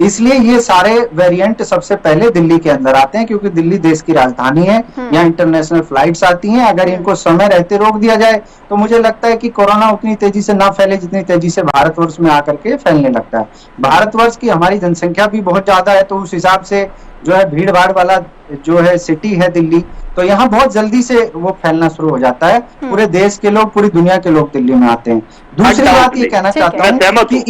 इसलिए ये सारे वेरिएंट सबसे पहले दिल्ली के अंदर आते हैं, क्योंकि दिल्ली देश की राजधानी है, यहाँ इंटरनेशनल फ्लाइट्स आती हैं। अगर इनको समय रहते रोक दिया जाए तो मुझे लगता है कि कोरोना उतनी तेजी से ना फैले जितनी तेजी से भारतवर्ष में आकर के फैलने लगता है। भारतवर्ष की हमारी जनसंख्या भी बहुत ज्यादा है, तो उस हिसाब से जो है भीड़ भाड़ वाला जो है सिटी है दिल्ली, तो यहाँ बहुत जल्दी से वो फैलना शुरू हो जाता है। पूरे देश के लोग, पूरी दुनिया के लोग दिल्ली में आते हैं। दूसरी बात ये कहना चाहता हूँ कि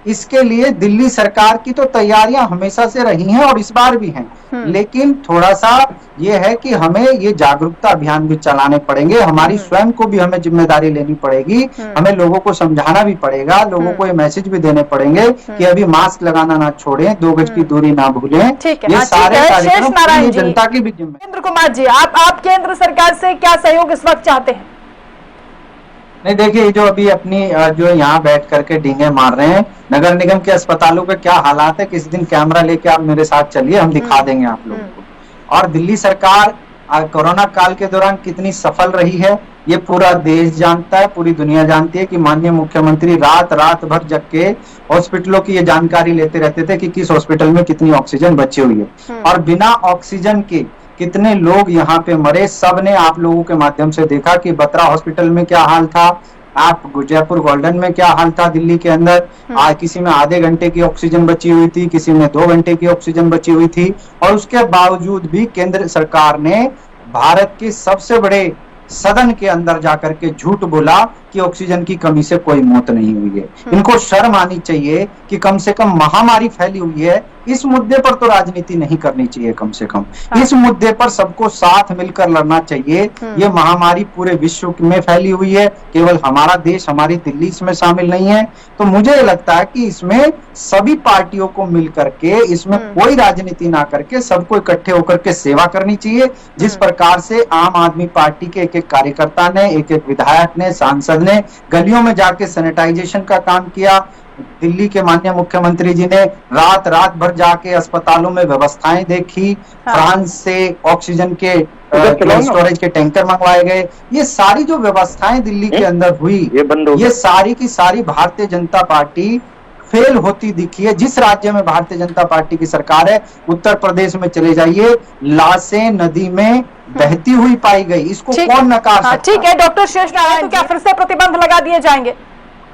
इसके लिए दिल्ली सरकार की तो तैयारियां हमेशा से रही हैं और इस बार भी हैं, लेकिन थोड़ा सा ये है कि हमें ये जागरूकता अभियान भी चलाने पड़ेंगे। हमारी स्वयं को भी हमें जिम्मेदारी लेनी पड़ेगी, हमें लोगों को समझाना भी पड़ेगा, लोगों को ये मैसेज भी देने पड़ेंगे कि अभी मास्क लगाना ना छोड़ें, 2 गज की दूरी ना भूलें। ये सारे कार्यक्रम जनता की भी जिम्मेदारी। इंद्र कुमार जी, आप केंद्र सरकार से क्या सहयोग इस वक्त चाहते हैं? नहीं, देखिए, जो अभी अपनी जो यहाँ बैठ करके डींगे मार रहे हैं, नगर निगम के अस्पतालों के क्या हालात है, किसी दिन कैमरा लेके आप मेरे साथ चलिए, हम दिखा देंगे आप लोगों को। और दिल्ली सरकार कोरोना काल के दौरान कितनी सफल रही है, ये पूरा देश जानता है, पूरी दुनिया जानती है कि माननीय मुख्यमंत्री रात भर जग के हॉस्पिटलों की ये जानकारी लेते रहते थे कि किस हॉस्पिटल में कितनी ऑक्सीजन बची हुई है और बिना ऑक्सीजन के कितने लोग यहाँ पे मरे। सबने आप लोगों के माध्यम से देखा कि बत्रा हॉस्पिटल में क्या हाल था, आप जयपुर गोल्डन में क्या हाल था दिल्ली के अंदर। किसी में आधे घंटे की ऑक्सीजन बची हुई थी, किसी में 2 घंटे की ऑक्सीजन बची हुई थी, और उसके बावजूद भी केंद्र सरकार ने भारत के सबसे बड़े सदन के अंदर जाकर के झूठ बोला कि ऑक्सीजन की कमी से कोई मौत नहीं हुई है। इनको शर्म आनी चाहिए कि कम से कम महामारी फैली हुई है, इस मुद्दे पर तो राजनीति नहीं करनी चाहिए। कम से कम इस मुद्दे पर सबको साथ मिलकर लड़ना चाहिए। ये महामारी पूरे विश्व में फैली हुई है, केवल हमारा देश, हमारी दिल्ली इसमें शामिल नहीं है। तो मुझे लगता है कि इसमें सभी पार्टियों को मिल करके, इसमें कोई राजनीति ना करके, सबको इकट्ठे होकर के सेवा करनी चाहिए। जिस प्रकार से आम आदमी पार्टी के एक कार्यकर्ता ने, एक विधायक ने, सांसद ने गलियों में जाके सैनिटाइजेशन का काम किया, दिल्ली के माननीय मुख्यमंत्री जी ने रात भर जाके अस्पतालों में व्यवस्थाएं देखी, फ्रांस से ऑक्सीजन के स्टोरेज के टैंकर मंगवाए गए, ये सारी जो व्यवस्थाएं दिल्ली के अंदर हुई, ये सारी की सारी भारतीय जनता पार्टी फेल होती दिखी है। जिस राज्य में भारतीय जनता पार्टी की सरकार है, उत्तर प्रदेश में चले जाइए, लाशें नदी में बहती हुई पाई गई, इसको कौन नकार सकता है? ठीक है डॉक्टर शेष नारायण, तो क्या फिर से प्रतिबंध लगा दिए जाएंगे?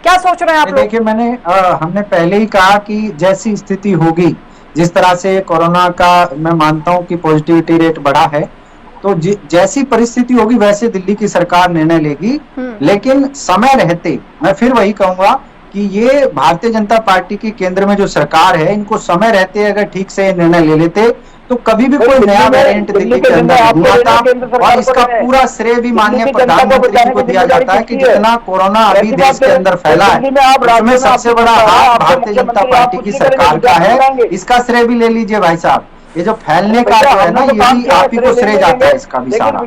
क्या सोच रहे हैं आप लोग? देखिए, हमने पहले ही कहा कि जैसी स्थिति होगी, जिस तरह से कोरोना का मैं मानता हूं कि पॉजिटिविटी रेट बढ़ा है, तो जैसी परिस्थिति होगी वैसे दिल्ली की सरकार निर्णय लेगी। लेकिन समय रहते मैं फिर वही कहूंगा कि ये भारतीय जनता पार्टी की केंद्र में जो सरकार है, इनको समय रहते अगर ठीक से निर्णय ले लेते तो कभी भी कोई नया वेरिएंट दिल्ली के अंदर नहीं आता। और इसका पूरा श्रेय भी माननीय प्रधानमंत्री जी को दिया जाता है कि जितना कोरोना अभी देश के अंदर फैला है, उसमें सबसे बड़ा हाथ भारतीय जनता पार्टी की सरकार का है। इसका श्रेय भी ले लीजिए भाई साहब, ये जो फैलने का जो है ना, ये भी आप ही को श्रेय जाता है इसका भी सारा।